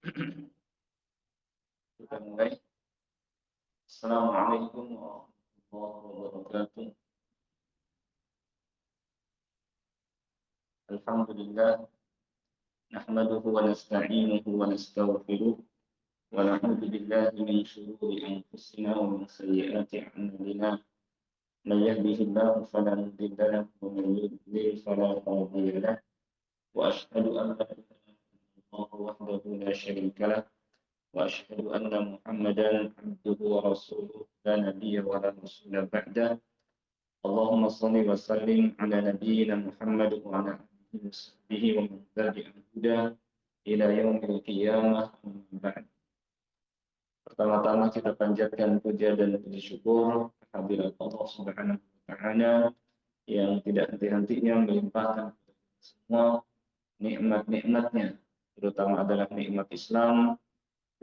Kita mulai. Assalamualaikum warahmatullahi wabarakatuh. Alhamdulillah, nahmaduhu wa nasta'inuhu wa nastaghfiruh wa na'udzu billahi min shururi anfusina wa min sayyiati a'malina. Man yahdihillahu fala mudilla lahu wa man yudlil fala hadiya lahu. Wa asyhadu an la ilaha illallah wahdahu la syarika lahu wa asyhadu anna Muhammadan abduhu wa rasuluh la nabiyya wa la rasula ba'da. Allahumma salli wa sallim ala nabiyyina Muhammad wa ala alihi wa sahbihi wa man tabi'ahum huda ila yaumil qiyamah. Ba'd. Pertama-tama kita panjatkan puja dan puji syukur kehadirat Allah Subhanahu wa taala yang tidak henti-hentinya melimpahkan semua nikmat-nikmatnya, terutama adalah nikmat Islam.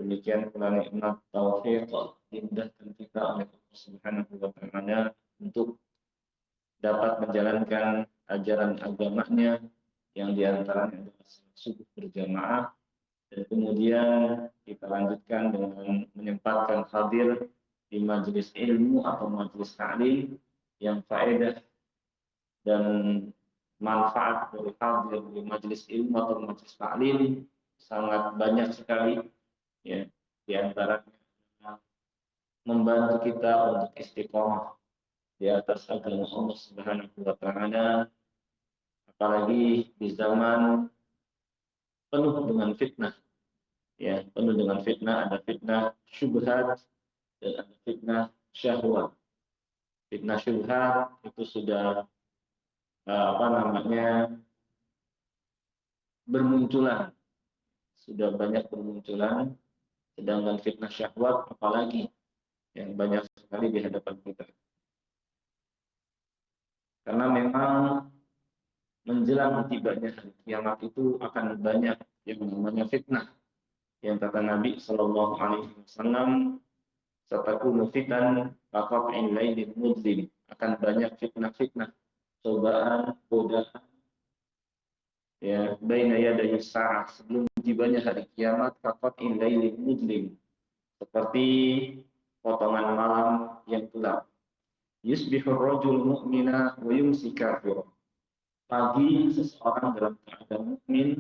Demikian pula nikmat taufiq dimudahkan kita oleh Allah Subhanahu wa taala untuk dapat menjalankan ajaran agamanya yang diantaranya adalah subuh berjamaah, dan kemudian kita lanjutkan dengan menyempatkan hadir di majelis ilmu atau majelis ta'lim yang faedah dan manfaat dari hadir di majelis ilmu atau majelis ta'lim sangat banyak sekali, ya, diantaranya membantu kita untuk istiqomah di atas agama Allah Subhanahu wa taala, apalagi di zaman penuh dengan fitnah, ya, penuh dengan fitnah. Ada fitnah syubhat dan ada fitnah syahwat. Fitnah syubhat itu sudah bermunculan, sudah banyak bermunculan, sedangkan fitnah syahwat apalagi yang banyak sekali di hadapan kita. Karena memang menjelang tibanya hari kiamat itu akan banyak yang namanya fitnah. Yang kata Nabi Shallallahu Alaihi Wasallam, "Satakunu fitan kaqat'il lailil mudlim." Akan banyak fitnah-fitnah, cobaan, godaan, ya, baina yaday sa'ah, sebelum tibanya hari kiamat, kaqat'il lailil mudlim, seperti potongan malam yang gelap. Yusbihur rajul mu'mina wa yumsi kafir. Pagi seseorang dalam keadaan mukmin,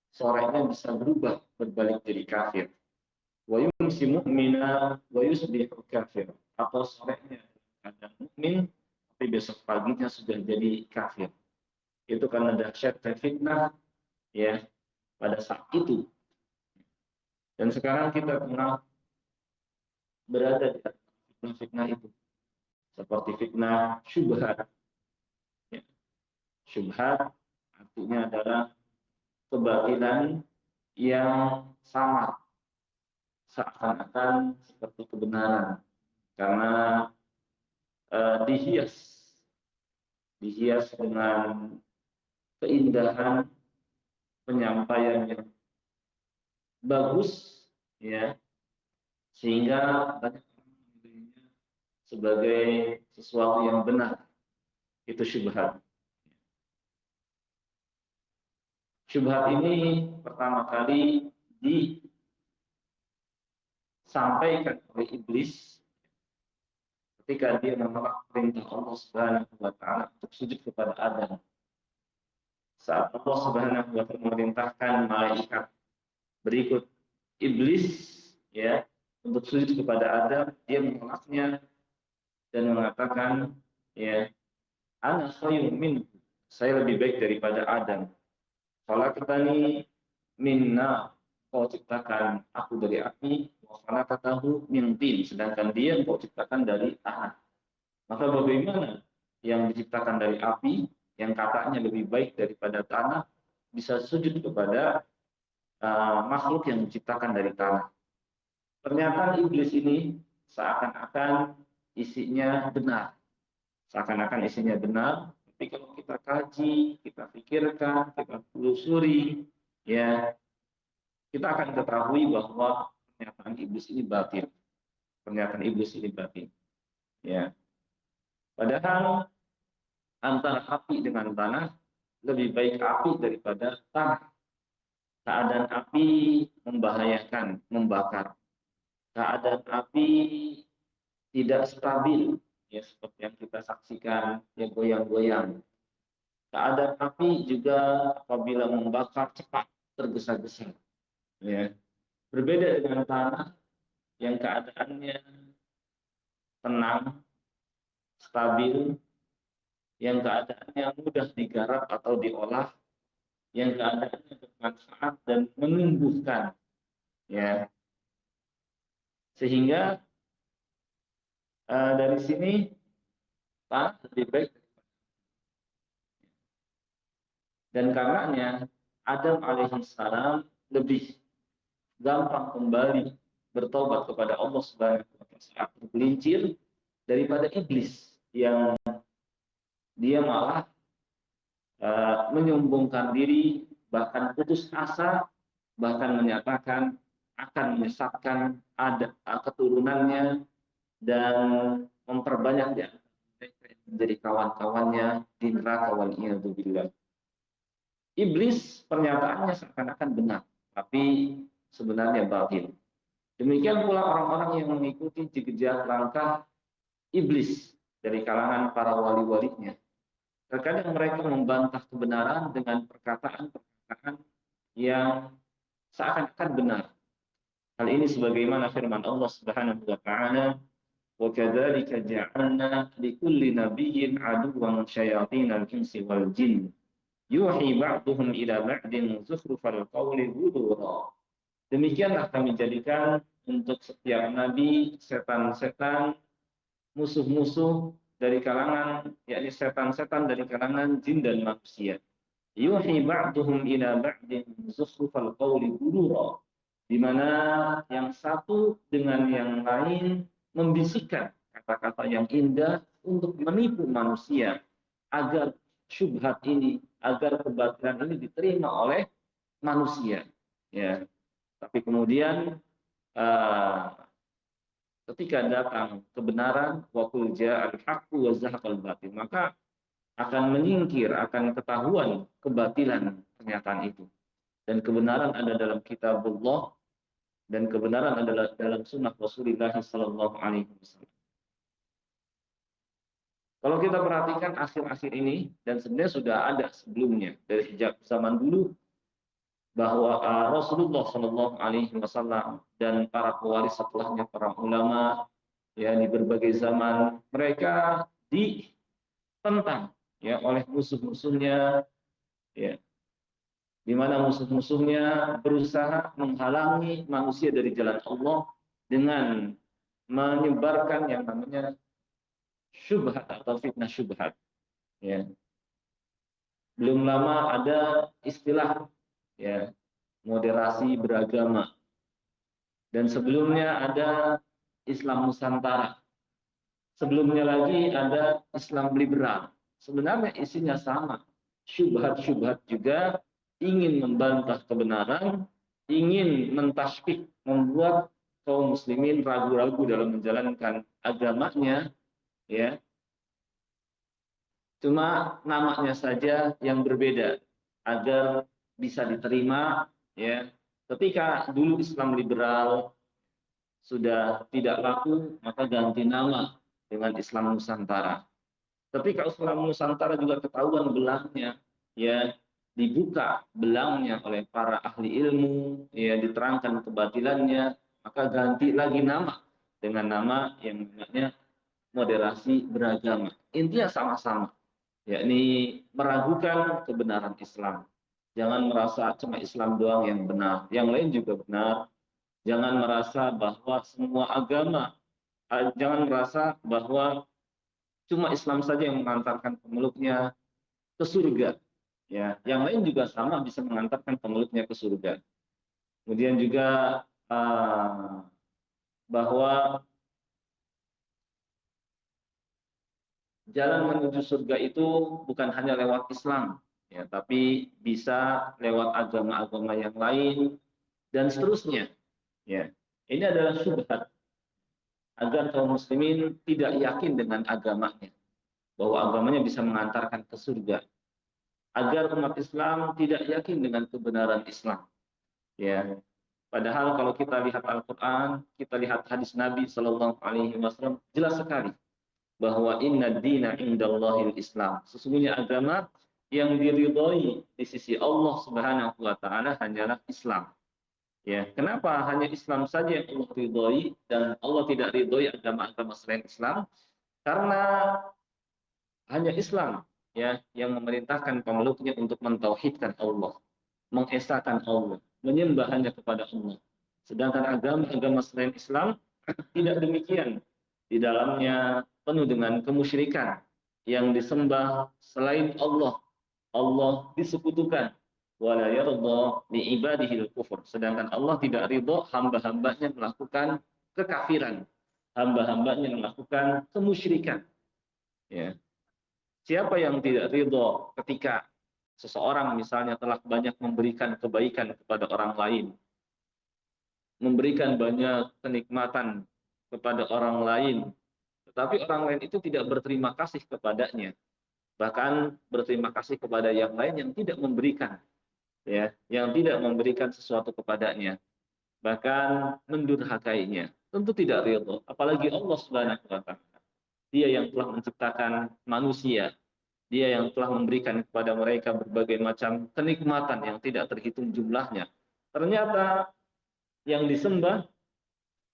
sorenya bisa berubah berbalik jadi kafir. Wa yumsi mu'mina wa yusbihu kafir. Atau sorenya keadaan mukmin tapi besok paginya sudah jadi kafir. Itu karena dahsyatnya fitnah, ya, pada saat itu. Dan sekarang kita tengah berada di fitnah-fitnah itu. Seperti fitnah syubhat. Ya. Syubhat artinya adalah kebatilan yang samar, seakan-akan seperti kebenaran, karena dihias dengan keindahan penyampaian yang bagus, ya, sehingga banyak orang menilainya sebagai sesuatu yang benar. Itu syubhat. Syubhat ini pertama kali disampaikan oleh iblis ketika dia menolak perintah Allah Subhanahu wa taala untuk sujud kepada Adam. Saat Allah Subhanahu wa taala memerintahkan malaikat berikut iblis, ya, untuk sujud kepada Adam, dia menolaknya dan mengatakan, ya, ana khairun min, saya lebih baik daripada Adam. Khalaqtani minna, kau ciptakan aku dari api, wa khalaqtahu min tin, sedangkan dia kau ciptakan dari tanah. Maka bagaimana yang diciptakan dari api, yang katanya lebih baik daripada tanah, bisa sujud kepada makhluk yang diciptakan dari tanah? Pernyataan iblis ini seakan-akan isinya benar. Seakan-akan isinya benar, tapi kalau kita kaji, kita pikirkan, kita telusuri, ya, kita akan ketahui bahwa pernyataan iblis ini batil. Pernyataan iblis ini batil. Ya. Padahal antara api dengan tanah, lebih baik api daripada tanah. keadaan api membahayakan, membakar. Keadaan api tidak stabil, ya seperti yang kita saksikan, ya goyang-goyang. Keadaan api juga apabila membakar cepat, tergesa-gesa. Ya. Berbeda dengan tanah yang keadaannya tenang, stabil, yang keadaannya mudah digarap atau diolah, yang keadaannya bermanfaat dan menumbuhkan. Ya. Sehingga dari sini tanah lebih baik. Dan karenanya Adam alaihissalam lebih gampang kembali bertobat kepada Allah Subhanahu wa taala saat tergelincir daripada iblis yang dia malah menyombongkan diri, bahkan putus asa, bahkan menyatakan akan menyesatkan ada keturunannya dan memperbanyak dia menjadi kawan-kawannya di neraka waliyadzubillah. Iblis pernyataannya seakan-akan benar, tapi sebenarnya batil. Demikian pula orang-orang yang mengikuti jejak langkah iblis dari kalangan para wali-walinya. Terkadang mereka membantah kebenaran dengan perkataan-perkataan yang seakan-akan benar. Hal ini sebagaimana firman Allah Subhanahu wa taala, "Wa kadzalika ja'alna likulli nabiyyin 'aduwwan syayatinal insi wal jin yuhi ba'duhum ila ba'din zukhrufal qawli ghurura." Demikianlah kami jadikan untuk setiap nabi setan-setan, musuh-musuh dari kalangan, yakni setan-setan dari kalangan jin dan manusia. Yuhi ba'duhum ila ba'din zukhrufal qawli ghurura, di mana yang satu dengan yang lain membisikkan kata-kata yang indah untuk menipu manusia agar syubhat ini, agar kebatilan ini diterima oleh manusia. Ya, tapi kemudian ketika datang kebenaran, wa qul ja'al haqqu wa zahaqal batil, maka akan menyingkir, akan ketahuan kebatilan pernyataan itu. Dan kebenaran ada dalam kitabullah, dan kebenaran adalah dalam sunnah Rasulullah sallallahu alaihi wasallam. Kalau kita perhatikan akhir-akhir ini, dan sebenarnya sudah ada sebelumnya dari sejak zaman dulu, bahwa Rasulullah sallallahu alaihi wasallam dan para pewaris setelahnya, para ulama ya di berbagai zaman, mereka ditentang ya oleh musuh-musuhnya, ya, di mana musuh-musuhnya berusaha menghalangi manusia dari jalan Allah dengan menyebarkan yang namanya syubhat atau fitnah syubhat. Ya. Belum lama ada istilah ya moderasi beragama, dan sebelumnya ada Islam Nusantara. Sebelumnya lagi ada Islam liberal. Sebenarnya isinya sama. Syubhat-syubhat juga, ingin membantah kebenaran, ingin mentasbih, membuat kaum muslimin ragu-ragu dalam menjalankan agamanya, ya. Cuma namanya saja yang berbeda agar bisa diterima, ya. Ketika dulu Islam liberal sudah tidak laku, maka ganti nama dengan Islam Nusantara. Tapi kalau Islam Nusantara juga ketahuan belangnya, ya dibuka belangnya oleh para ahli ilmu, ya diterangkan kebatilannya, maka ganti lagi nama dengan nama yang namanya moderasi beragama. Intinya sama-sama, yakni meragukan kebenaran Islam. Jangan merasa cuma Islam doang yang benar, yang lain juga benar. Jangan merasa bahwa semua agama, jangan merasa bahwa cuma Islam saja yang mengantarkan pemeluknya ke surga. Ya, yang lain juga sama bisa mengantarkan pemeluknya ke surga. Kemudian juga bahwa jalan menuju surga itu bukan hanya lewat Islam, ya, tapi bisa lewat agama-agama yang lain dan seterusnya. Ya, ini adalah syubhat agar kaum muslimin tidak yakin dengan agamanya, bahwa agamanya bisa mengantarkan ke surga, agar umat Islam tidak yakin dengan kebenaran Islam. Ya, padahal kalau kita lihat Al-Quran, kita lihat hadis Nabi Shallallahu Alaihi Wasallam, jelas sekali bahwa inna dina indallahil Islam. Sesungguhnya agama yang diridhoi di sisi Allah Subhanahu wa taala hanyalah Islam. Ya, kenapa hanya Islam saja yang Allah ridhoi dan Allah tidak ridhoi agama-agama selain Islam? Karena hanya Islam ya yang memerintahkan pemeluknya untuk mentauhidkan Allah, mengesahkan Allah, menyembah hanya kepada Allah. Sedangkan agama-agama selain Islam tidak demikian. Di dalamnya penuh dengan kemusyrikan yang disembah selain Allah. Allah disekutukan. Wala yardha li ibadihil kufur. Sedangkan Allah tidak ridho hamba-hambanya melakukan kekafiran. Hamba-hambanya melakukan kemusyrikan. Ya. Siapa yang tidak ridho ketika seseorang misalnya telah banyak memberikan kebaikan kepada orang lain, memberikan banyak kenikmatan kepada orang lain, tetapi orang lain itu tidak berterima kasih kepadanya, bahkan berterima kasih kepada yang lain yang tidak memberikan, ya, yang tidak memberikan sesuatu kepadanya, bahkan mendurhakainya, tentu tidak ridho. Apalagi Allah Subhanahu wa taala. Dia yang telah menciptakan manusia, dia yang telah memberikan kepada mereka berbagai macam kenikmatan yang tidak terhitung jumlahnya. Ternyata yang disembah,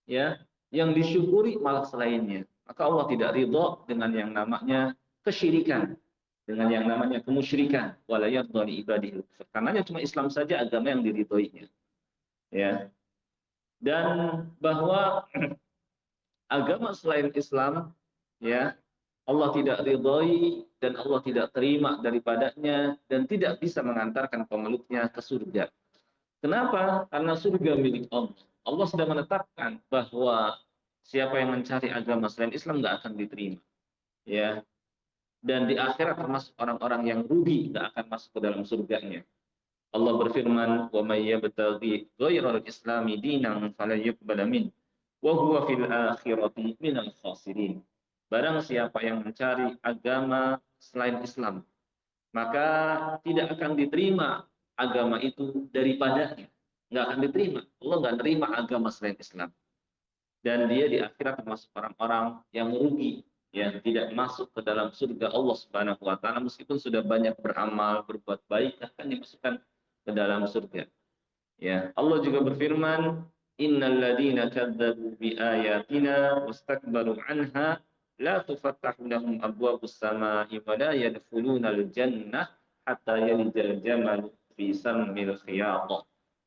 ya, yang disyukuri malah selainnya. Maka Allah tidak ridho dengan yang namanya kesyirikan, dengan yang namanya kemusyrikan. Wala yardha li ibadihi. Karena cuma Islam saja agama yang diridhoinya. Ya. Dan bahwa agama selain Islam, ya, Allah tidak ridhoi dan Allah tidak terima daripadanya dan tidak bisa mengantarkan pemeluknya ke surga. Kenapa? Karena surga milik Allah. Allah sudah menetapkan bahwa siapa yang mencari agama selain Islam nggak akan diterima. Ya. Dan di akhirat termasuk orang-orang yang rugi nggak akan masuk ke dalam surganya. Allah berfirman, "Wa may yabtaghi ghairal islami dinan falan yuqbala min wa huwa fil akhirati minal khasirin." Barang siapa yang mencari agama selain Islam, maka tidak akan diterima agama itu daripadanya. Nggak akan diterima. Allah nggak terima agama selain Islam. Dan dia di akhirat termasuk orang-orang yang merugi, yang tidak masuk ke dalam surga Allah Subhanahu wa taala meskipun sudah banyak beramal, berbuat baik akan dimasukkan ke dalam surga. Ya, Allah juga berfirman, "Innal ladzina kadzdzabu bi ayatina wastakbaru anha la tufattahu lahum abwabus samaa'i wa la yadkhulunal jannah hatta yalijal jamal fi sammil khiyat.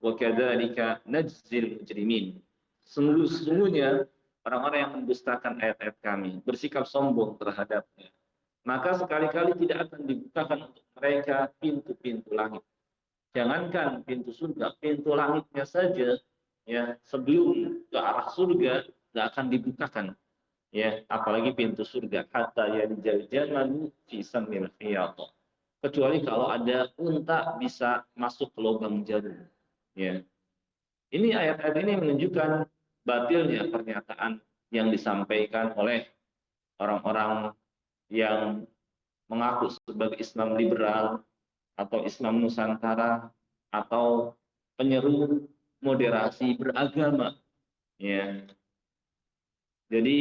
Wa kadzalika najzil mujrimin." Sesungguhnya orang-orang yang mendustakan ayat-ayat kami, bersikap sombong terhadapnya, maka sekali-kali tidak akan dibukakan untuk mereka pintu-pintu langit. Jangankan pintu surga, pintu langitnya saja, ya, sebelum ke arah surga nggak akan dibukakan, ya, apalagi pintu surga. Hatta ya dijal fi samil khiyat. Kecuali kalau ada unta bisa masuk ke lubang jarum. Ya. Ini ayat-ayat ini menunjukkan batilnya pernyataan yang disampaikan oleh orang-orang yang mengaku sebagai Islam liberal atau Islam Nusantara atau penyeru moderasi beragama, ya. Jadi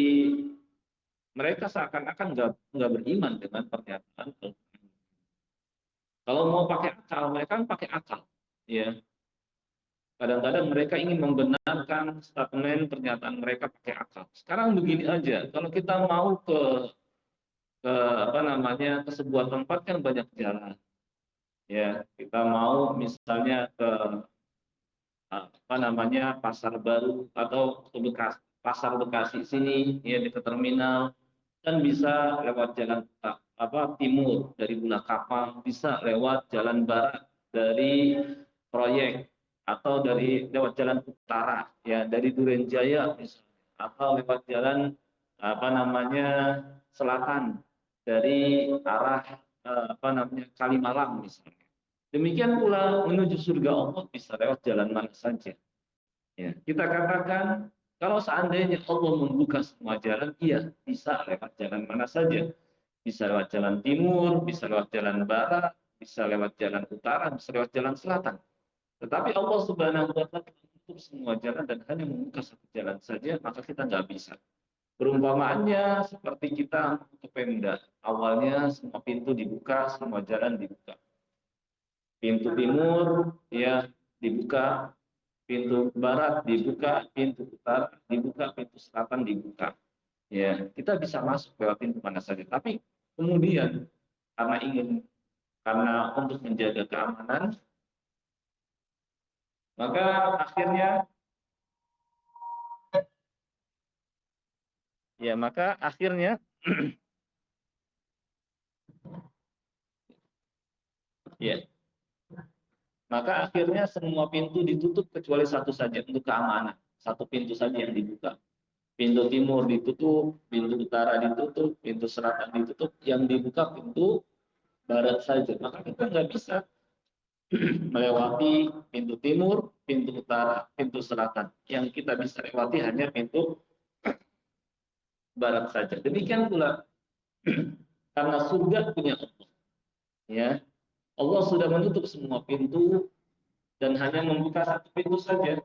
mereka seakan-akan nggak beriman dengan pernyataan. Kalau mau pakai akal, mereka kan pakai akal, ya. Kadang-kadang mereka ingin membenarkan statement pernyataan mereka pakai akal. Sekarang begini aja, kalau kita mau ke apa namanya ke sebuah tempat kan banyak jalan, ya. Kita mau misalnya ke apa namanya pasar baru atau ke pasar Bekasi sini, ya, di terminal kan bisa lewat jalan apa timur dari Bulakapang, bisa lewat jalan barat dari proyek atau dari lewat jalan utara, ya, dari Durenjaya misalnya, atau lewat jalan apa namanya selatan dari arah apa namanya Kalimalang misalnya. Demikian pula menuju surga Allah bisa lewat jalan mana saja. Ya, kita katakan kalau seandainya Allah membuka semua jalan, iya, bisa lewat jalan mana saja. Bisa lewat jalan timur, bisa lewat jalan barat, bisa lewat jalan utara, bisa lewat jalan selatan. Tetapi Allah Subhanahu wa Ta'ala menutup semua jalan dan hanya membuka satu jalan saja, maka kita nggak bisa. Perumpamaannya seperti kita menutup pemda. Awalnya semua pintu dibuka, semua jalan dibuka. Pintu timur ya dibuka, pintu barat dibuka, pintu utara dibuka, pintu selatan dibuka. Ya, kita bisa masuk lewat pintu mana saja. Tapi kemudian karena untuk menjaga keamanan, maka akhirnya maka akhirnya ya maka akhirnya semua pintu ditutup kecuali satu saja untuk keamanan. Satu pintu saja yang dibuka. Pintu timur ditutup, pintu utara ditutup, pintu selatan ditutup, yang dibuka pintu barat saja. Maka kita nggak bisa melewati pintu timur, pintu utara, pintu selatan. Yang kita bisa lewati hanya pintu barat saja. Demikian pula karena surga punya Allah. Ya, Allah sudah menutup semua pintu dan hanya membuka satu pintu saja,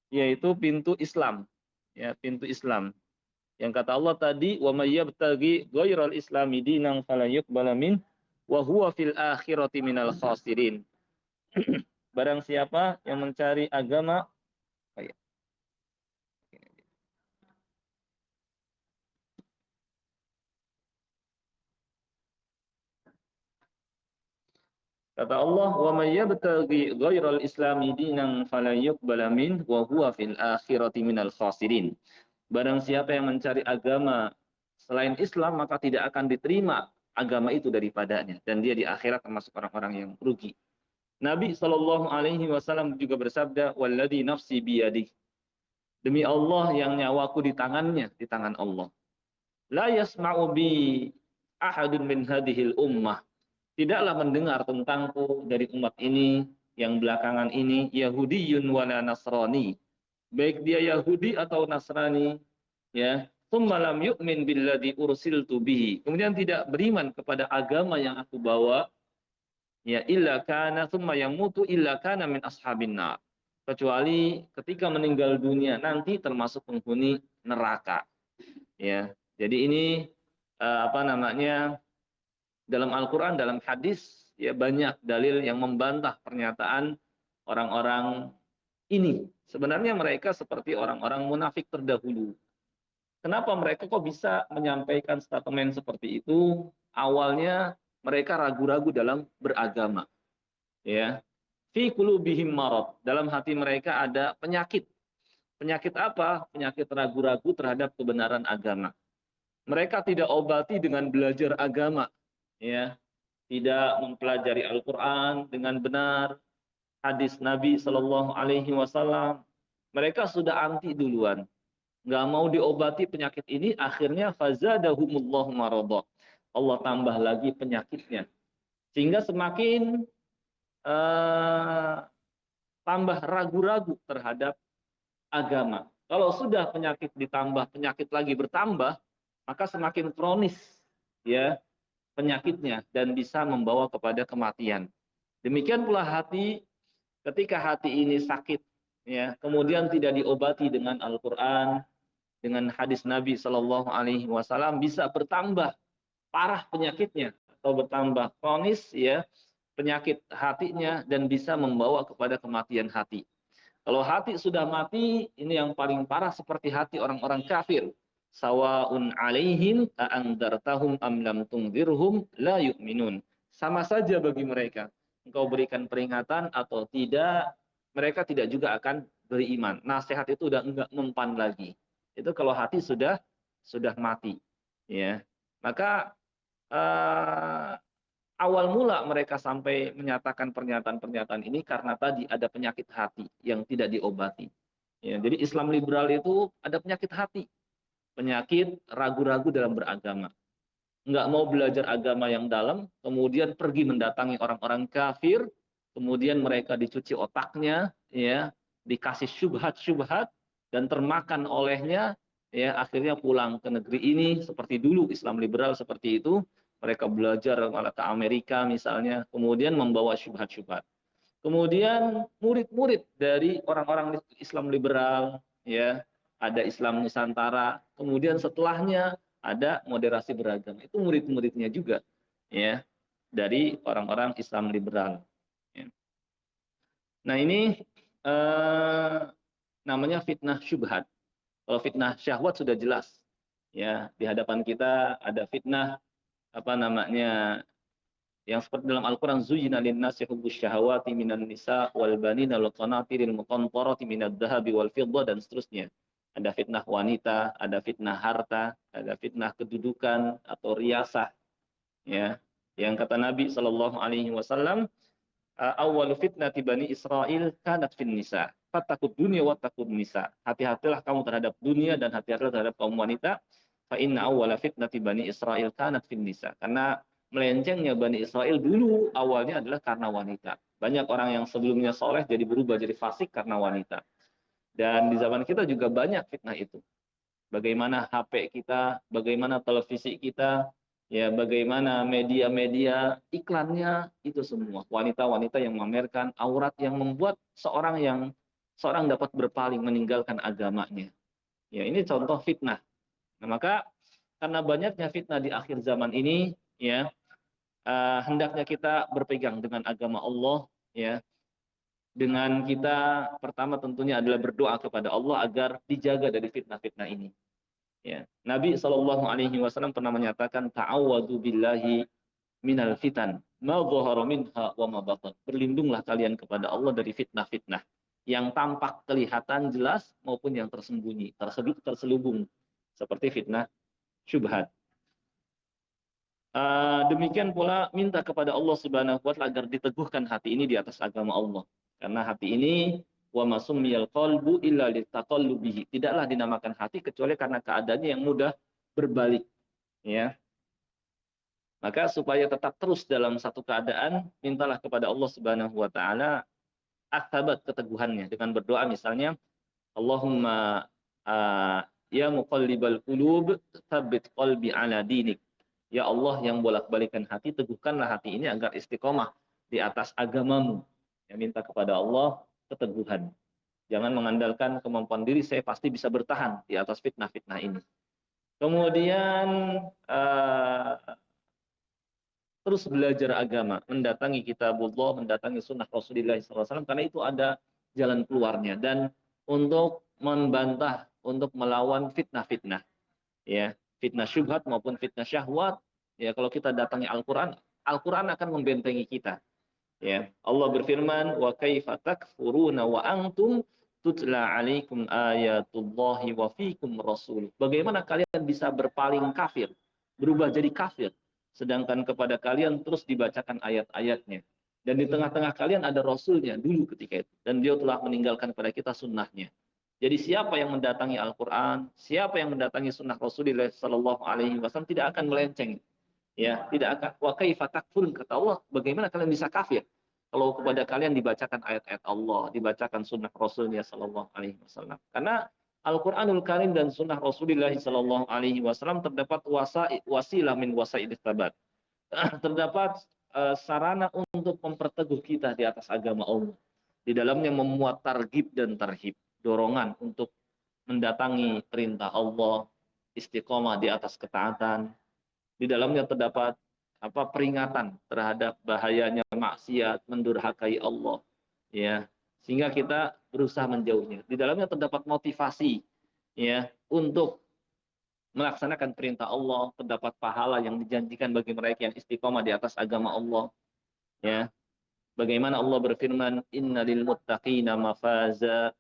yaitu pintu Islam. Ya, pintu Islam. Yang kata Allah tadi, wa may yabtaghi ghairal islami dinan falan yuqbala min wa huwa fil akhirati minal khasirin. Barang siapa yang mencari agama kata Allah, wa may yabtaghi ghairal islami dinan falan yuqbala min wa huwa fil akhirati minal khasirin. Barang siapa yang mencari agama selain Islam, maka tidak akan diterima agama itu daripadanya, dan dia di akhirat termasuk orang-orang yang rugi. Nabi Shallallahu Alaihi Wasallam juga bersabda, "Walladhi nafsi biyadih." Demi Allah yang nyawaku di tangannya, di tangan Allah. La yasma'u bi ahadun min hadhil ummah. Tidaklah mendengar tentangku dari umat ini yang belakangan ini Yahudiyun wala Nasrani. Baik dia Yahudi atau Nasrani, ya. Tsumma lam yu'min billadzi ursiltu bihi. Kemudian tidak beriman kepada agama yang aku bawa, ya illa kana tsumma yamutu illa kana min ashabin nar. Kecuali ketika meninggal dunia nanti termasuk penghuni neraka, ya. Jadi ini apa namanya, dalam Al-Qur'an, dalam hadis ya banyak dalil yang membantah pernyataan orang-orang ini. Sebenarnya mereka seperti orang-orang munafik terdahulu. Kenapa mereka kok bisa menyampaikan statement seperti itu? Awalnya mereka ragu-ragu dalam beragama, ya. Fi qulubihim marad, dalam hati mereka ada penyakit. Penyakit apa? Penyakit ragu-ragu terhadap kebenaran agama. Mereka tidak obati dengan belajar agama, ya. Tidak mempelajari Al-Qur'an dengan benar, hadis Nabi Shallallahu alaihi wasallam. Mereka sudah anti duluan. Nggak mau diobati penyakit ini, akhirnya fazadahumullahu maradha. Allah tambah lagi penyakitnya. Sehingga semakin eh, tambah ragu-ragu terhadap agama. Kalau sudah penyakit ditambah, penyakit lagi bertambah, maka semakin kronis ya penyakitnya dan bisa membawa kepada kematian. Demikian pula hati, ketika hati ini sakit, ya, kemudian tidak diobati dengan Al-Qur'an, dengan hadis Nabi Shallallahu Alaihi Wasallam, bisa bertambah parah penyakitnya atau bertambah kronis ya penyakit hatinya dan bisa membawa kepada kematian hati. Kalau hati sudah mati, ini yang paling parah seperti hati orang-orang kafir. Sawaun alaihim a'andartahum am lam tungdirhum la yu'minun. Sama saja bagi mereka. Engkau berikan peringatan atau tidak, mereka tidak juga akan beriman. Nasihat itu udah enggak mempan lagi. Itu kalau hati sudah mati, ya. Maka uh, awal mula mereka sampai menyatakan pernyataan-pernyataan ini karena tadi ada penyakit hati yang tidak diobati. Ya, jadi Islam liberal itu ada penyakit hati, penyakit ragu-ragu dalam beragama. Nggak mau belajar agama yang dalam, kemudian pergi mendatangi orang-orang kafir, kemudian mereka dicuci otaknya, ya, dikasih syubhat-syubhat dan termakan olehnya, ya, akhirnya pulang ke negeri ini seperti dulu Islam liberal seperti itu, mereka belajar malah ke Amerika misalnya, kemudian membawa syubhat-syubhat. Kemudian murid-murid dari orang-orang Islam liberal, ya, ada Islam Nusantara. Kemudian setelahnya ada moderasi beragama. Itu murid-muridnya juga, ya, dari orang-orang Islam liberal. Ya. Nah ini eh, namanya fitnah syubhat. Kalau fitnah syahwat sudah jelas, ya, di hadapan kita ada fitnah apa namanya yang seperti dalam Al-Quran, zuyyina lin-nasi hubbus syahawati minan nisa wal banina wal qanatiril muqantarati minad dhahabi wal fiddah, dan seterusnya. Ada fitnah wanita, ada fitnah harta, ada fitnah kedudukan atau riasah, ya. Yang kata Nabi Shallallahu alaihi wasallam, awal fitnati bani Israel kanat fin nisa. Fatakut dunia wa takut nisa. Hati-hatilah kamu terhadap dunia dan hati-hatilah terhadap kaum wanita. Fa inna awwala fitnati bani Israel kanat fin nisa. Karena melencengnya Bani Israel dulu awalnya adalah karena wanita. Banyak orang yang sebelumnya soleh jadi berubah jadi fasik karena wanita. Dan di zaman kita juga banyak fitnah itu. Bagaimana HP kita, bagaimana televisi kita, ya bagaimana media-media iklannya, itu semua wanita-wanita yang memamerkan aurat yang membuat seorang dapat berpaling meninggalkan agamanya. Ya, ini contoh fitnah. Nah, maka karena banyaknya fitnah di akhir zaman ini, ya, hendaknya kita berpegang dengan agama Allah, ya, dengan kita pertama tentunya adalah berdoa kepada Allah agar dijaga dari fitnah-fitnah ini. Ya. Nabi Shallallahu Alaihi Wasallam pernah menyatakan, ta'awadu billahi minal fitan, ma dhahara minha wa ma batan. Berlindunglah kalian kepada Allah dari fitnah-fitnah yang tampak kelihatan jelas maupun yang tersembunyi, terselubung, seperti fitnah syubhat. Demikian pula minta kepada Allah Subhanahu wa taala agar diteguhkan hati ini di atas agama Allah. Karena hati ini wa masumiyal qalbu illa litaqallubihi. Tidaklah dinamakan hati kecuali karena keadaannya yang mudah berbalik, ya. Maka supaya tetap terus dalam satu keadaan, mintalah kepada Allah Subhanahu wa taala aksabat keteguhannya dengan berdoa, misalnya Allahumma ya muqallibal qulub tsabbit qalbi ala dinik. Ya Allah yang bolak-balikan hati, teguhkanlah hati ini agar istiqomah di atas agamamu. Ya, minta kepada Allah keteguhan. Jangan mengandalkan kemampuan diri, saya pasti bisa bertahan di atas fitnah-fitnah ini. Kemudian terus belajar agama, mendatangi kitabullah, mendatangi sunnah Rasulullah SAW, karena itu ada jalan keluarnya. Dan untuk membantah, untuk melawan fitnah-fitnah, ya, fitnah syubhat maupun fitnah syahwat, ya, kalau kita datangi Al-Quran, Al-Quran akan membentengi kita. Ya, Allah berfirman, wa kaifa takfuruna wa antum tutla alaikum ayatullahi wa fikum rasul. Bagaimana kalian bisa berpaling kafir, berubah jadi kafir, sedangkan kepada kalian terus dibacakan ayat-ayatnya. Dan di tengah-tengah kalian ada rasulnya dulu ketika itu. Dan dia telah meninggalkan kepada kita sunnahnya. Jadi siapa yang mendatangi Al-Quran, siapa yang mendatangi sunnah Rasulullah Sallallahu Alaihi Wasallam tidak akan melenceng, ya, tidak akan. Wa kaifa takfurun, kata Allah, bagaimana kalian bisa kafir kalau kepada kalian dibacakan ayat-ayat Allah, dibacakan sunnah Rasulnya Sallallahu Alaihi Wasallam. Karena Al-Quranul Karim dan sunnah Rasulullah Sallallahu Alaihi Wasallam terdapat wasilah min wasail tabat. Terdapat sarana untuk memperteguh kita di atas agama Allah. Di dalamnya memuat targhib dan tarhib, dorongan untuk mendatangi perintah Allah, istiqomah di atas ketaatan. Di dalamnya terdapat peringatan terhadap bahayanya maksiat, mendurhakai Allah, ya, sehingga kita berusaha menjauhnya. Di dalamnya terdapat motivasi, ya, untuk melaksanakan perintah Allah, terdapat pahala yang dijanjikan bagi mereka yang istiqomah di atas agama Allah, ya. Bagaimana Allah berfirman, innalil muttaqina mafaza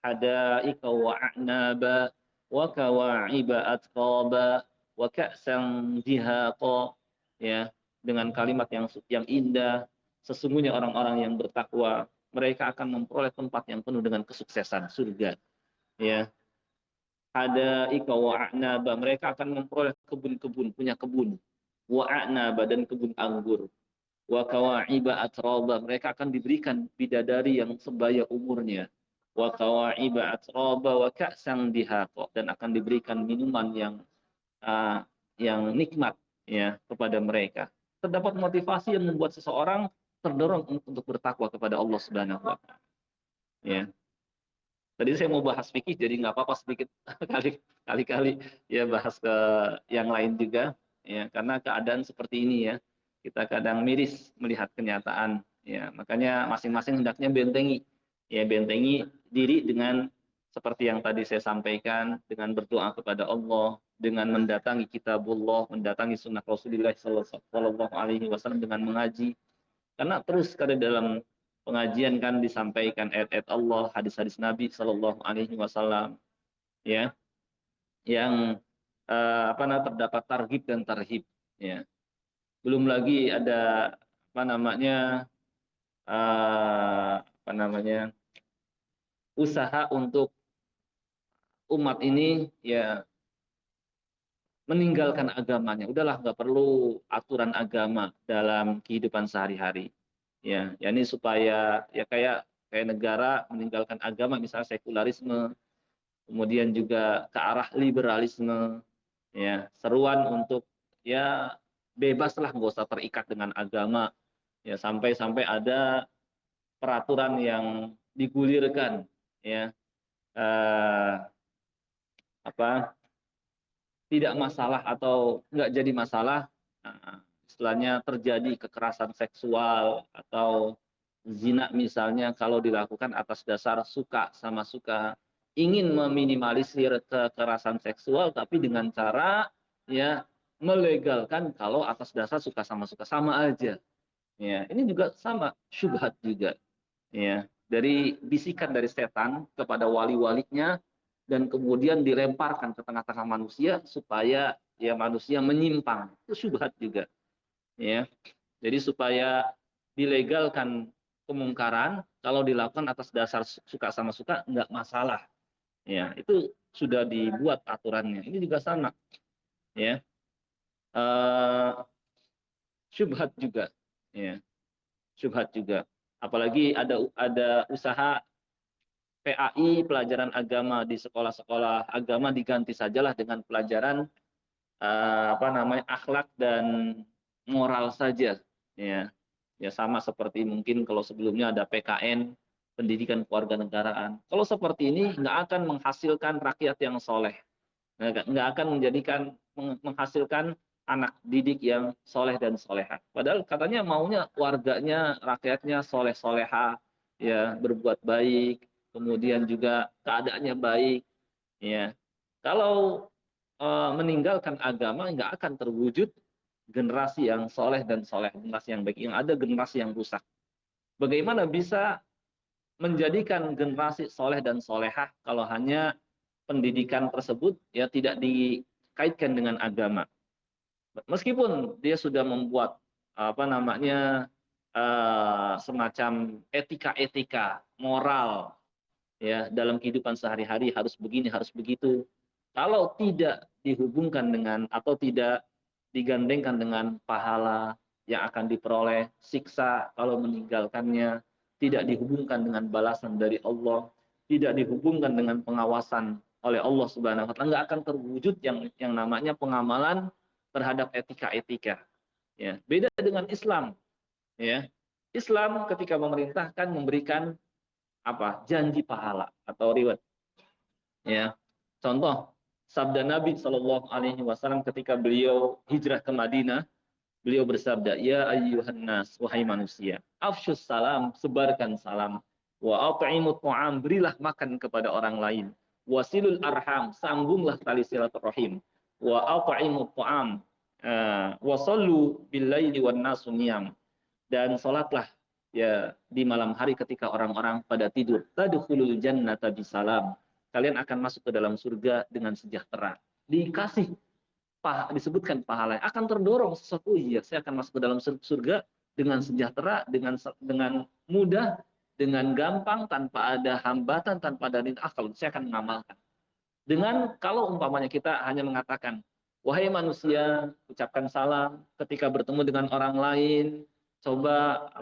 hadaika wa a'naba wa kawa'iba atqaba wa ka'san dihaqa, ya, dengan kalimat yang indah, sesungguhnya orang-orang yang bertakwa mereka akan memperoleh tempat yang penuh dengan kesuksesan, surga, ya. Hadaika wa a'naba, mereka akan memperoleh kebun-kebun, punya kebun, wa a'naba, dan kebun anggur, wa kawa'iba atraba, mereka akan diberikan bidadari yang sebaya umurnya, wa kawa'iba atraba wa ka'san dihaqa, dan akan diberikan minuman uh, yang nikmat, ya, kepada mereka. Terdapat motivasi yang membuat seseorang terdorong untuk bertakwa kepada Allah Subhanahu wa taala. Ya. Tadi saya mau bahas fikih, jadi nggak apa-apa sedikit kali-kali ya bahas ke yang lain juga, ya karena keadaan seperti ini ya, kita kadang miris melihat kenyataan, ya makanya masing-masing hendaknya bentengi diri dengan seperti yang tadi saya sampaikan, dengan berdoa kepada Allah, dengan mendatangi kitabullah, mendatangi sunnah Rasulullah Sallallahu Alaihi Wasallam, dengan mengaji, karena terus kada dalam pengajian kan disampaikan ayat-ayat Allah, hadis-hadis Nabi Shallallahu Alaihi Wasallam, ya, yang terdapat targhib dan tarhib, ya. Belum lagi ada apa namanya apa namanya usaha untuk umat ini ya meninggalkan agamanya. Udahlah, nggak perlu aturan agama dalam kehidupan sehari-hari. Ya ini supaya ya kayak negara meninggalkan agama, misalnya sekularisme, kemudian juga ke arah liberalisme, ya seruan untuk ya bebaslah, nggak usah terikat dengan agama, ya sampai ada peraturan yang digulirkan, ya eh, apa tidak masalah atau nggak jadi masalah, istilahnya terjadi kekerasan seksual atau zina misalnya, kalau dilakukan atas dasar suka sama suka, ingin meminimalisir kekerasan seksual tapi dengan cara ya melegalkan kalau atas dasar suka sama suka, sama aja, ya ini juga sama syubhat juga, ya dari bisikan dari setan kepada wali-walinya, dan kemudian dilemparkan ke tengah-tengah manusia supaya ya manusia menyimpang, itu syubhat juga, ya jadi supaya dilegalkan kemungkaran, kalau dilakukan atas dasar suka sama suka nggak masalah, ya itu sudah dibuat aturannya. Ini juga sama, ya eh, syubhat juga, ya syubhat juga, apalagi ada usaha PAI, pelajaran agama di sekolah-sekolah agama diganti sajalah dengan pelajaran akhlak dan moral saja, ya ya sama seperti mungkin kalau sebelumnya ada PKN, pendidikan kewarganegaraan. Kalau seperti ini nggak akan menghasilkan rakyat yang soleh, nggak akan menghasilkan anak didik yang soleh dan soleha. Padahal katanya maunya warganya, rakyatnya soleh soleha, ya berbuat baik, kemudian juga keadaannya baik, ya. Kalau meninggalkan agama, nggak akan terwujud generasi yang soleh dan soleh, generasi yang baik. Yang ada generasi yang rusak. Bagaimana bisa menjadikan generasi soleh dan solehah kalau hanya pendidikan tersebut ya tidak dikaitkan dengan agama? Meskipun dia sudah membuat semacam etika-etika moral ya dalam kehidupan sehari-hari, harus begini, harus begitu. Kalau tidak dihubungkan dengan atau tidak digandengkan dengan pahala yang akan diperoleh, siksa kalau meninggalkannya, tidak dihubungkan dengan balasan dari Allah, tidak dihubungkan dengan pengawasan oleh Allah Subhanahu wa taala, nggak akan terwujud yang namanya pengamalan terhadap etika-etika. Ya, beda dengan Islam, ya. Islam ketika memerintahkan memberikan janji pahala atau reward, ya contoh sabda Nabi Shallallahu Alaihi Wasallam ketika beliau hijrah ke Madinah, beliau bersabda, ya ayyuhan nas, wahai manusia, afsyus salam, sebarkan salam, wa at'imut ta'am, berilah makan kepada orang lain, wasilul arham, sambunglah tali silaturahim, wa at'imut ta'am, wa sallu bil laili wan nasu niyam, dan sholatlah ya di malam hari ketika orang-orang pada tidur. Tadkhulul jannata bisalam. Kalian akan masuk ke dalam surga dengan sejahtera. Dikasih disebutkan pahala, akan terdorong sesuatu, iya saya akan masuk ke dalam surga dengan sejahtera, dengan mudah, dengan gampang, tanpa ada hambatan, tanpa ada kalau saya akan mengamalkan. Dengan kalau umpamanya kita hanya mengatakan, wahai manusia, ucapkan salam ketika bertemu dengan orang lain, coba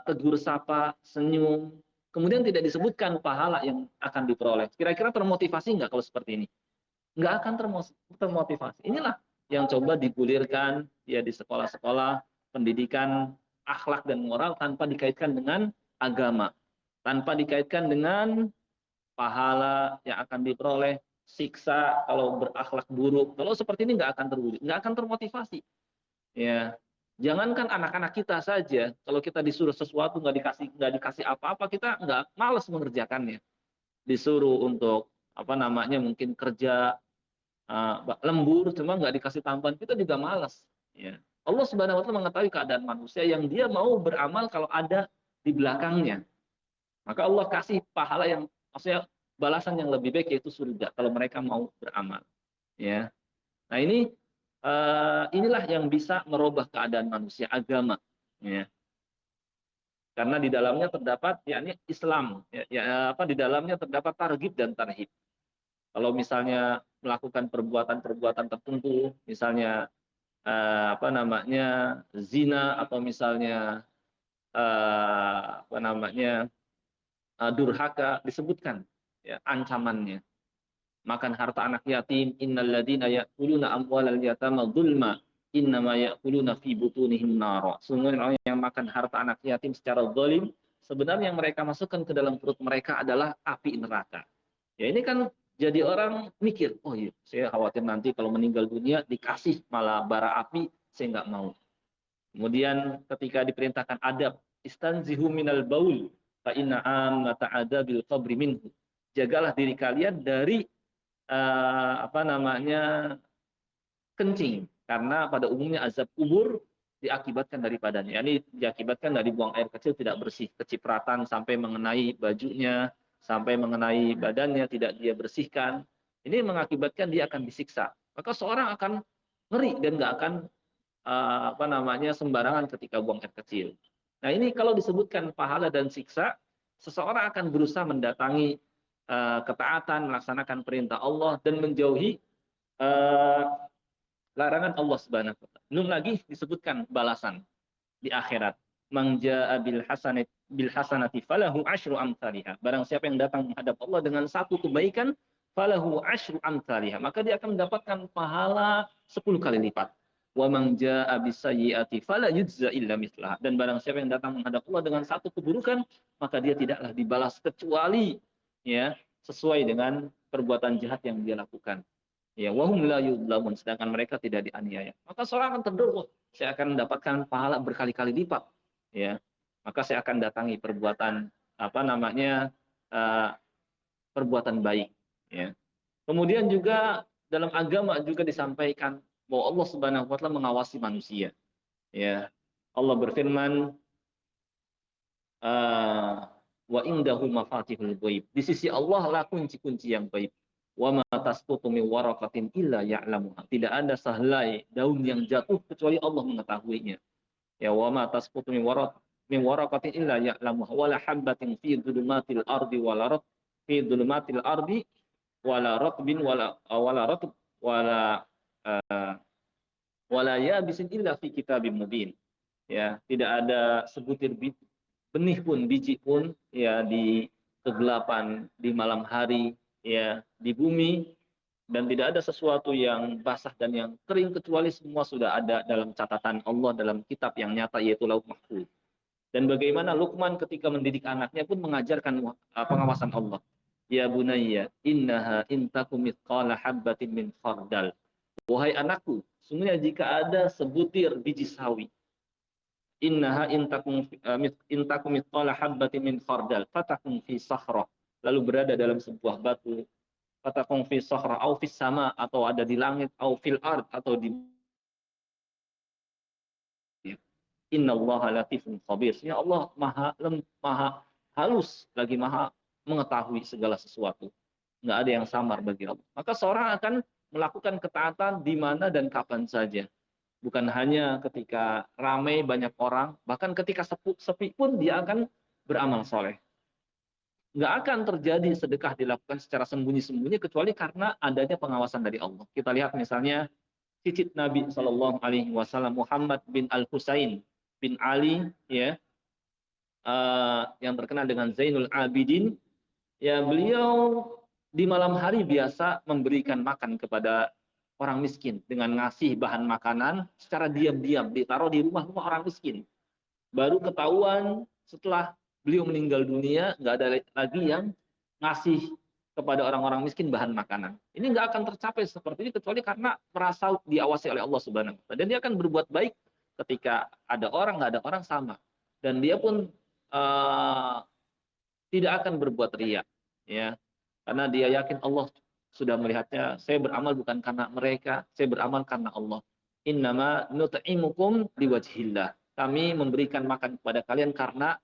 tegur sapa, senyum, kemudian tidak disebutkan pahala yang akan diperoleh. Kira-kira termotivasi nggak kalau seperti ini? Nggak akan termotivasi. Inilah yang coba digulirkan ya di sekolah-sekolah pendidikan akhlak dan moral tanpa dikaitkan dengan agama, tanpa dikaitkan dengan pahala yang akan diperoleh, siksa kalau berakhlak buruk. Kalau seperti ini nggak akan terwujud, nggak akan termotivasi. Ya, jangankan anak-anak kita saja, kalau kita disuruh sesuatu nggak dikasih apa-apa, kita nggak malas mengerjakannya. Disuruh untuk apa namanya mungkin kerja lembur, cuma nggak dikasih tambahan, kita juga malas. Ya. Allah Subhanahu Wa Taala mengetahui keadaan manusia yang dia mau beramal kalau ada di belakangnya. Maka Allah kasih pahala yang maksudnya balasan yang lebih baik yaitu surga kalau mereka mau beramal. Ya. Nah ini inilah yang bisa merubah keadaan manusia agama. Ya. Karena di dalamnya terdapat yakni Islam. Apa di dalamnya terdapat targhib dan tarhib. Kalau misalnya melakukan perbuatan-perbuatan tertentu, misalnya apa namanya zina atau misalnya apa namanya durhaka disebutkan ya ancamannya, makan harta anak yatim, innalladzina ya'kuluna amwalal yatama dzulma innama ya'kuluna fi butunihim nar. Sungguh orang yang makan harta anak yatim secara zalim, sebenarnya yang mereka masukkan ke dalam perut mereka adalah api neraka. Ya ini kan jadi orang mikir, oh iya, saya khawatir nanti kalau meninggal dunia dikasih malah bara api, saya nggak mau. Kemudian ketika diperintahkan adab, istanzihu minal baul, fa inna ammata adabil qabri minhu. Jagalah diri kalian dari apa namanya kencing, karena pada umumnya azab kubur diakibatkan daripadanya. Ini diakibatkan dari buang air kecil tidak bersih, kecipratan sampai mengenai bajunya, sampai mengenai badannya tidak dia bersihkan. Ini mengakibatkan dia akan disiksa. Maka seorang akan ngeri dan nggak akan apa namanya sembarangan ketika buang air kecil. Nah ini kalau disebutkan pahala dan siksa, seseorang akan berusaha mendatangi ketaatan, melaksanakan perintah Allah dan menjauhi eh, larangan Allah Subhanahu wa taala. Belum lagi disebutkan balasan di akhirat. Man jaa bil hasanati falahu asyru amsalihha. Barang siapa yang datang menghadap Allah dengan satu kebaikan, falahu asyru amsalihha, maka dia akan mendapatkan pahala 10 kali lipat. Wa man jaa bis sayyiati fala yujza illa mithlaha. Dan barang siapa yang datang menghadap Allah dengan satu keburukan, maka dia tidaklah dibalas kecuali ya sesuai dengan perbuatan jahat yang dia lakukan. Ya, wahum la yudlamun, sedangkan mereka tidak dianiaya. Maka seorang akan terdorong, saya akan mendapatkan pahala berkali-kali lipat. Ya, maka saya akan datangi perbuatan apa namanya perbuatan baik. Ya. Kemudian juga dalam agama juga disampaikan bahwa Allah Subhanahu Wa Taala mengawasi manusia. Ya, Allah berfirman, wa indahu mafatihul ghaib. Di sisi Allah lah kunci-kunci yang gaib. Wa ma tasqutu min waraqatin illa ya'lamuha. Tidak ada sehelai daun yang jatuh kecuali Allah mengetahuinya. Ya wa ma tasqutu min waraqatin illa ya'lamuha wa la habatin fi dhulumatil ardi wala rat fi dhulumatil ardi wala ratbin wala ratb wala wala yabisin illa fi kitabim mubin. Ya, tidak ada sebutir benih pun, biji pun ya di kegelapan di malam hari ya di bumi, dan tidak ada sesuatu yang basah dan yang kering kecuali semua sudah ada dalam catatan Allah dalam kitab yang nyata yaitu Lauh Mahfuz. Dan bagaimana Luqman ketika mendidik anaknya pun mengajarkan pengawasan Allah. Ya bunayya innaha intakum mithqala habbatin min khardal. Wahai anakku, sungguhnya jika ada sebutir biji sawi, innaha intakum mithqala habbatin min khardal fatakum fi sahrah, lalu berada dalam sebuah batu, fatakum fi sahrah au fis sama, atau ada di langit, au fil ard, atau di innallaha latifun khabir. Ya Allah maha halus lagi maha mengetahui segala sesuatu. Nggak ada yang samar bagi Allah. Maka seorang akan melakukan ketaatan di mana dan kapan saja. Bukan hanya ketika ramai banyak orang, bahkan ketika sepi pun dia akan beramal soleh. Nggak akan terjadi sedekah dilakukan secara sembunyi-sembunyi kecuali karena adanya pengawasan dari Allah. Kita lihat misalnya cicit Nabi Shallallahu Alaihi Wasallam Muhammad bin Al Husain bin Ali, ya, yang terkenal dengan Zainul Abidin, ya beliau di malam hari biasa memberikan makan kepada orang miskin dengan ngasih bahan makanan secara diam-diam ditaruh di rumah-rumah orang miskin. baru ketahuan setelah beliau meninggal dunia, nggak ada lagi yang ngasih kepada orang-orang miskin bahan makanan. Ini nggak akan tercapai seperti ini kecuali karena merasa diawasi oleh Allah Subhanahu wa Ta'ala. Dan dia akan berbuat baik ketika ada orang, nggak ada orang sama. Dan dia pun eh, tidak akan berbuat riya, ya, karena dia yakin Allah sudah melihatnya. Saya beramal bukan karena mereka, saya beramal karena Allah. Innama nut'imukum liwajhillah. Kami memberikan makan kepada kalian karena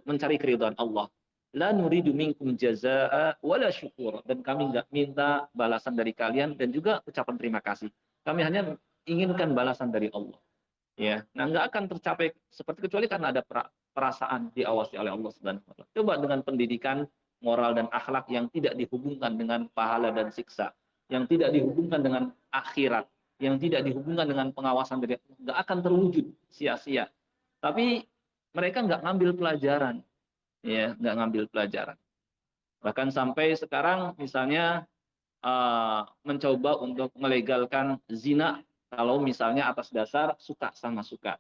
mencari keridhaan Allah. La nuridu minkum jazaa'a wala syukur. Dan kami nggak minta balasan dari kalian dan juga ucapan terima kasih. Kami hanya inginkan balasan dari Allah. Ya, nah nggak akan tercapai seperti kecuali karena ada perasaan diawasi oleh Allah Subhanahu wa Ta'ala. Coba dengan pendidikan moral dan akhlak yang tidak dihubungkan dengan pahala dan siksa, yang tidak dihubungkan dengan akhirat, yang tidak dihubungkan dengan pengawasan dari Allah, nggak akan terwujud, sia-sia. Tapi mereka nggak ngambil pelajaran, ya, nggak ngambil pelajaran. Bahkan sampai sekarang misalnya mencoba untuk melegalkan zina kalau misalnya atas dasar suka sama suka,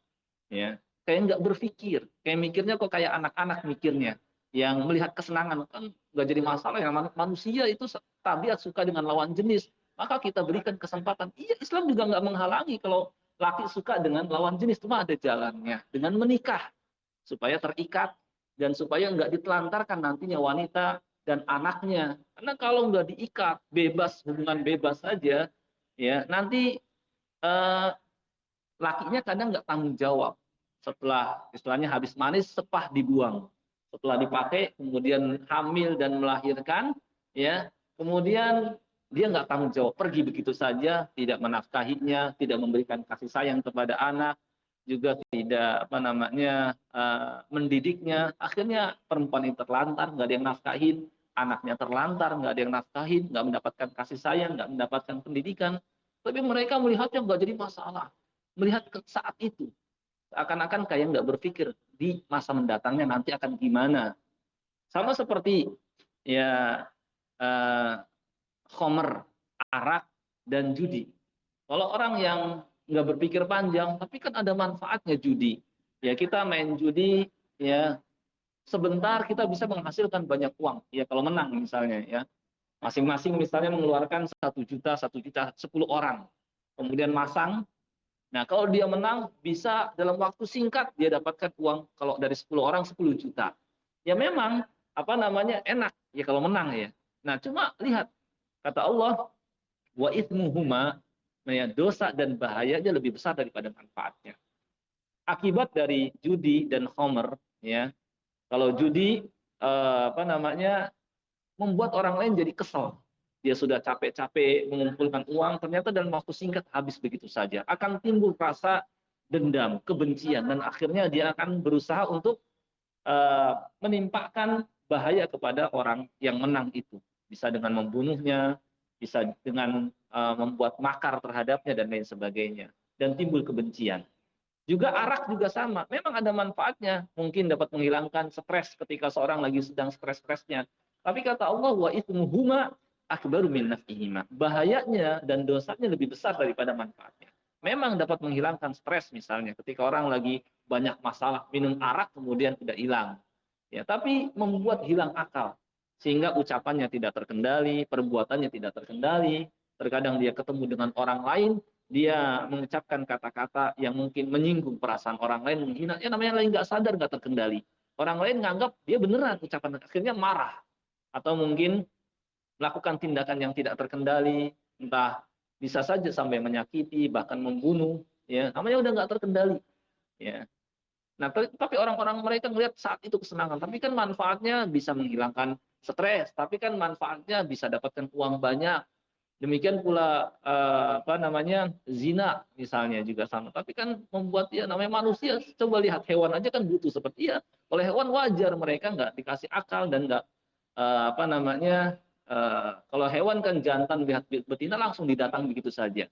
ya, kayak nggak berpikir, kayak mikirnya kok kayak anak-anak mikirnya, yang melihat kesenangan kan nggak jadi masalah ya, manusia itu tabiat suka dengan lawan jenis, maka kita berikan kesempatan. Iya, Islam juga nggak menghalangi kalau laki suka dengan lawan jenis, cuma ada jalannya dengan menikah supaya terikat dan supaya nggak ditelantarkan nantinya wanita dan anaknya. Karena kalau nggak diikat, bebas, hubungan bebas saja, ya nanti eh, lakinya kadang nggak tanggung jawab. Setelah istilahnya habis manis, sepah dibuang. Setelah dipakai, kemudian hamil dan melahirkan, ya, kemudian dia nggak tanggung jawab, pergi begitu saja, tidak menafkahinya, tidak memberikan kasih sayang kepada anak, juga tidak apa namanya mendidiknya. Akhirnya perempuan ini terlantar, nggak ada yang nafkahin, anaknya terlantar, nggak ada yang nafkahin, nggak mendapatkan kasih sayang, nggak mendapatkan pendidikan. Tapi mereka melihatnya nggak jadi masalah, melihat ke saat itu seakan-akan kayak nggak berpikir di masa mendatangnya nanti akan gimana. Sama seperti ya eh, khomer, arak, dan judi. Kalau orang yang nggak berpikir panjang, tapi kan ada manfaatnya judi. Ya kita main judi, ya sebentar kita bisa menghasilkan banyak uang. Ya kalau menang misalnya, ya masing-masing misalnya mengeluarkan 1 juta, 1 juta, 10 orang. Kemudian masang. Nah kalau dia menang bisa dalam waktu singkat dia dapatkan uang. Kalau dari 10 orang 10 juta. Ya memang apa namanya enak ya kalau menang ya. Nah cuma lihat kata Allah wa ithmuhuma, nah ya, dosa dan bahayanya lebih besar daripada manfaatnya. Akibat dari judi dan homer, ya, kalau judi apa namanya membuat orang lain jadi kesel. Dia sudah capek-capek mengumpulkan uang, ternyata dalam waktu singkat habis begitu saja. Akan timbul rasa dendam, kebencian, dan akhirnya dia akan berusaha untuk menimpakan bahaya kepada orang yang menang itu. Bisa dengan membunuhnya, bisa dengan membuat makar terhadapnya, dan lain sebagainya. Dan timbul kebencian. Juga arak juga sama, memang ada manfaatnya, mungkin dapat menghilangkan stres ketika seorang lagi sedang stres-stresnya. Tapi kata Allah, wa itsmuhuma akbaru min naf'ihima. Bahayanya dan dosanya lebih besar daripada manfaatnya. Memang dapat menghilangkan stres misalnya ketika orang lagi banyak masalah, minum arak kemudian tidak hilang. Ya, tapi membuat hilang akal sehingga ucapannya tidak terkendali, perbuatannya tidak terkendali. Terkadang dia ketemu dengan orang lain, dia mengucapkan kata-kata yang mungkin menyinggung perasaan orang lain, menghina, ya namanya lain nggak sadar, nggak terkendali. Orang lain nganggap dia beneran ucapan, akhirnya marah. Atau mungkin melakukan tindakan yang tidak terkendali, entah bisa saja sampai menyakiti, bahkan membunuh, ya namanya udah nggak terkendali. Ya. Nah, tapi orang-orang mereka melihat saat itu kesenangan, tapi kan manfaatnya bisa menghilangkan stres, tapi kan manfaatnya bisa dapatkan uang banyak. Demikian pula apa namanya zina misalnya juga sama. Tapi kan membuat ya namanya manusia. Coba lihat hewan aja kan butuh seperti ya. Oleh hewan wajar mereka nggak dikasih akal dan nggak apa namanya kalau hewan kan jantan lihat betina langsung didatang begitu saja.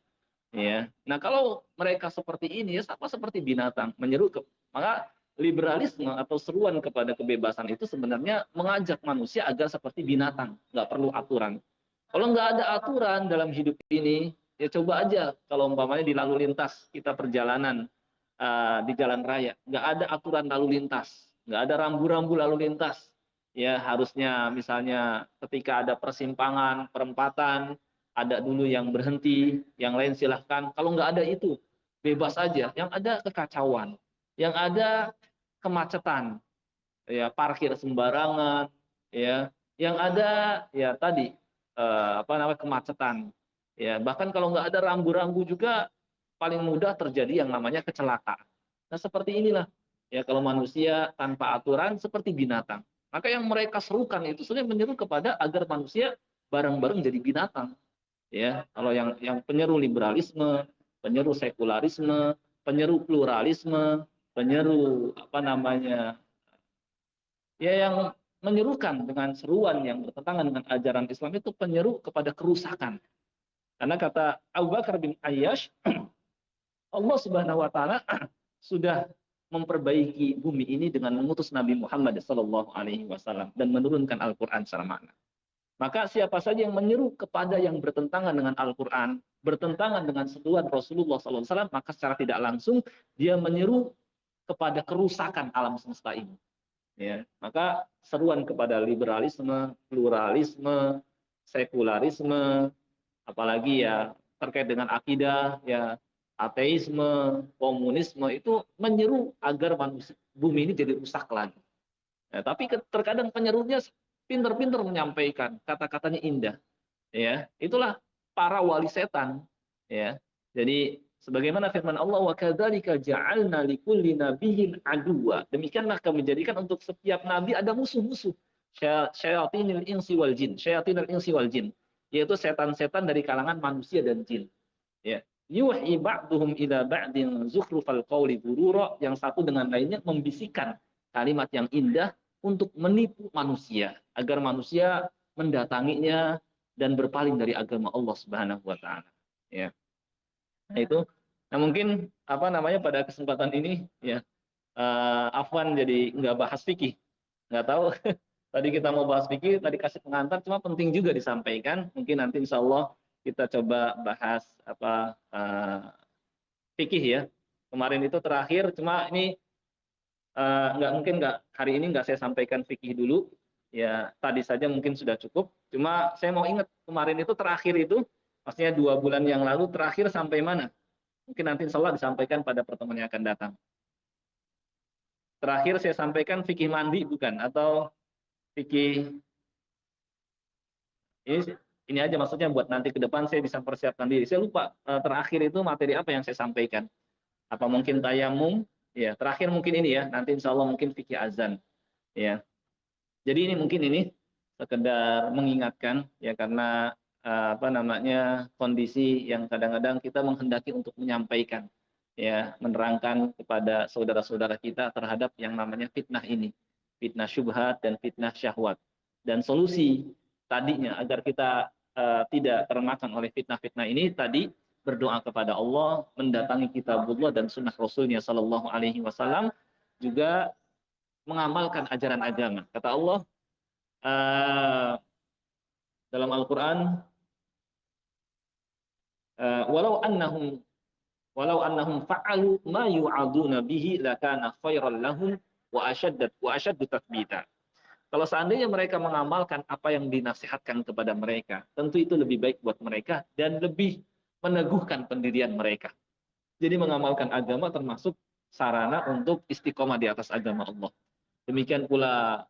Ya. Nah kalau mereka seperti ini ya sama seperti binatang menyeru maka liberalisme atau seruan kepada kebebasan itu sebenarnya mengajak manusia agar seperti binatang, nggak perlu aturan. Kalau nggak ada aturan dalam hidup ini, ya coba aja kalau umpamanya di lalu lintas kita perjalanan, di jalan raya, nggak ada aturan lalu lintas, nggak ada rambu-rambu lalu lintas. Ya harusnya misalnya ketika ada persimpangan, perempatan, ada dulu yang berhenti, yang lain silahkan. Kalau nggak ada itu, bebas aja. Yang ada kekacauan, yang ada kemacetan, ya parkir sembarangan, ya. Yang ada ya tadi apa namanya kemacetan. Ya bahkan kalau nggak ada rambu-rambu juga paling mudah terjadi yang namanya kecelakaan. Nah seperti inilah ya kalau manusia tanpa aturan seperti binatang. Maka yang mereka serukan itu sebenarnya menyeru kepada agar manusia bareng-bareng jadi binatang. Ya kalau yang penyeru liberalisme, penyeru sekularisme, penyeru pluralisme, penyeru apa namanya ya yang menyerukan dengan seruan yang bertentangan dengan ajaran Islam itu penyeru kepada kerusakan. Karena kata Abu Bakar bin Ayyash, Allah Subhanahu wa taala sudah memperbaiki bumi ini dengan mengutus Nabi Muhammad sallallahu alaihi wasallam dan menurunkan Al-Qur'an secara makna. Maka siapa saja yang menyeru kepada yang bertentangan dengan Al-Qur'an, bertentangan dengan seruan Rasulullah sallallahu alaihi wasallam, maka secara tidak langsung dia menyeru kepada kerusakan alam semesta ini. Ya, maka seruan kepada liberalisme, pluralisme, sekularisme, apalagi ya terkait dengan akidah, ya ateisme, komunisme itu menyeru agar manusia bumi ini jadi rusak lagi. Ya, tapi terkadang penyerunya pinter-pinter menyampaikan, kata-katanya indah. Ya, itulah para wali setan. Ya, jadi sebagaimana firman Allah, wa kadzalika ja'alna likulli nabiyyin aduwa. Demikianlah kami jadikan untuk setiap nabi ada musuh-musuh. Syayatinil insi wal jin, syayatinil insi wal jin, yaitu setan-setan dari kalangan manusia dan jin. Ya. Yuhi ba'duhum ila ba'din zukhrufal qawli ghurura, yang satu dengan lainnya membisikkan kalimat yang indah untuk menipu manusia agar manusia mendatanginya dan berpaling dari agama Allah Subhanahu wa taala. Ya. Nah itu. Nah mungkin apa namanya pada kesempatan ini ya Afwan jadi nggak bahas fikih. Nggak tahu tadi kita mau bahas fikih, tadi kasih pengantar cuma penting juga disampaikan. Mungkin nanti insya Allah kita coba bahas apa fikih ya. Kemarin itu terakhir cuma ini nggak mungkin nggak hari ini nggak saya sampaikan fikih dulu. Ya tadi saja mungkin sudah cukup. Cuma saya mau ingat kemarin itu terakhir itu, maksudnya 2 bulan yang lalu terakhir sampai mana? Mungkin nanti insya Allah disampaikan pada pertemuan yang akan datang. Terakhir saya sampaikan fikih mandi bukan? Atau fikih ini ini aja maksudnya buat nanti ke depan saya bisa persiapkan diri. Saya lupa terakhir itu materi apa yang saya sampaikan. Apa mungkin tayamum? Ya, terakhir mungkin ini ya. Nanti insya Allah mungkin fikih azan. Ya. Jadi ini mungkin ini sekedar mengingatkan ya karena apa namanya kondisi yang kadang-kadang kita menghendaki untuk menyampaikan ya menerangkan kepada saudara-saudara kita terhadap yang namanya fitnah ini, fitnah syubhat dan fitnah syahwat, dan solusi tadinya agar kita tidak termakan oleh fitnah-fitnah ini tadi berdoa kepada Allah, mendatangi kitabullah dan sunnah Rasulnya Shallallahu Alaihi Wasallam, juga mengamalkan ajaran agama. Kata Allah dalam Al-Quran, walau annahum fa'alu ma yu'aduna bihi lakana khairan lahum wa ashaddu tathbita. Kalau seandainya mereka mengamalkan apa yang dinasihatkan kepada mereka, tentu itu lebih baik buat mereka dan lebih meneguhkan pendirian mereka. Jadi mengamalkan agama termasuk sarana untuk istiqomah di atas agama Allah. Demikian pula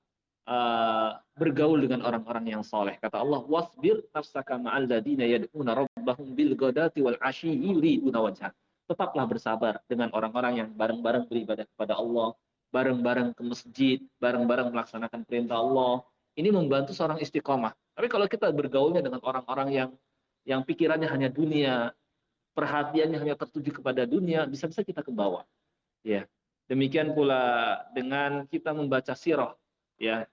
bergaul dengan orang-orang yang soleh. Kata Allah, wasbir nafsaka ma'al ladina yad'una rabbahum bil ghadati wal ashyi yuriduna wajha. Tetaplah bersabar dengan orang-orang yang bareng-bareng beribadah kepada Allah, bareng-bareng ke masjid, bareng-bareng melaksanakan perintah Allah. Ini membantu seorang istiqomah. Tapi kalau kita bergaulnya dengan orang-orang yang pikirannya hanya dunia, perhatiannya hanya tertuju kepada dunia, bisa-bisa kita ke bawah. Ya. Demikian pula dengan kita membaca sirah, ya,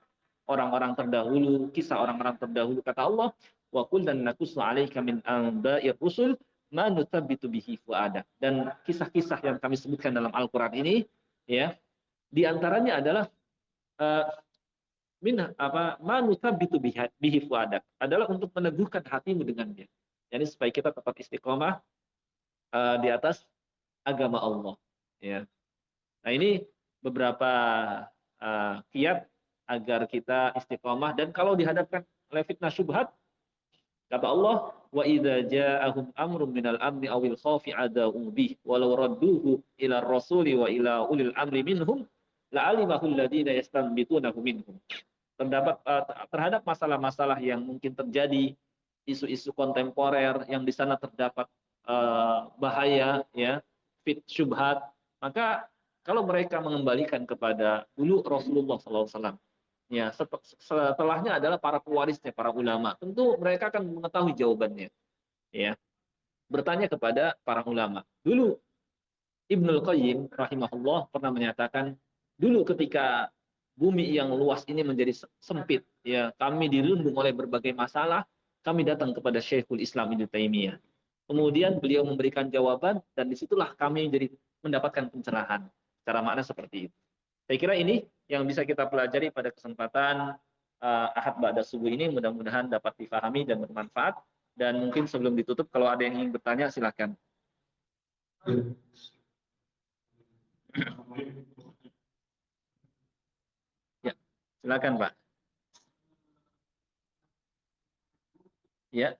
orang-orang terdahulu, kisah orang-orang terdahulu. Kata Allah, wa kullan naqussu 'alaika min anba'ir rusul ma nuthabbitu bihi fu'adak. Dan kisah-kisah yang kami sebutkan dalam Al-Qur'an ini, ya, di antaranya adalah uh, min apa ma nuthabbitu bihi fu'adak, adalah untuk meneguhkan hatimu dengannya. Jadi supaya kita tetap istiqomah di atas agama Allah. Ya. Nah, ini beberapa kiat agar kita istiqomah, dan kalau dihadapkan oleh fitnah syubhat, kata Allah, wa idza ja'ahum amrun minal amni awil khaufi adau bih walau radduhu ila rasuli wa ila ulil amri minhum la'alimahu alladziina yastanbitunahu minhum. Terhadap masalah-masalah yang mungkin terjadi, isu-isu kontemporer yang di sana terdapat bahaya, ya, syubhat, maka kalau mereka mengembalikan kepada dulu Rasulullah SAW, ya, setelahnya adalah para pewarisnya, para ulama, tentu mereka akan mengetahui jawabannya, ya. Bertanya kepada para ulama. Dulu Ibnul Qayyim rahimahullah pernah menyatakan, dulu ketika bumi yang luas ini menjadi sempit, ya, kami dirundung oleh berbagai masalah, kami datang kepada Syekhul Islam Ibnu Taimiyah. Kemudian beliau memberikan jawaban, dan disitulah kami jadi mendapatkan pencerahan. Secara makna seperti itu. Saya kira ini yang bisa kita pelajari pada kesempatan Ahad Ba'da Subuh ini, mudah-mudahan dapat difahami dan bermanfaat. Dan mungkin sebelum ditutup, kalau ada yang ingin bertanya, silakan. Ya, silakan Pak. Ya.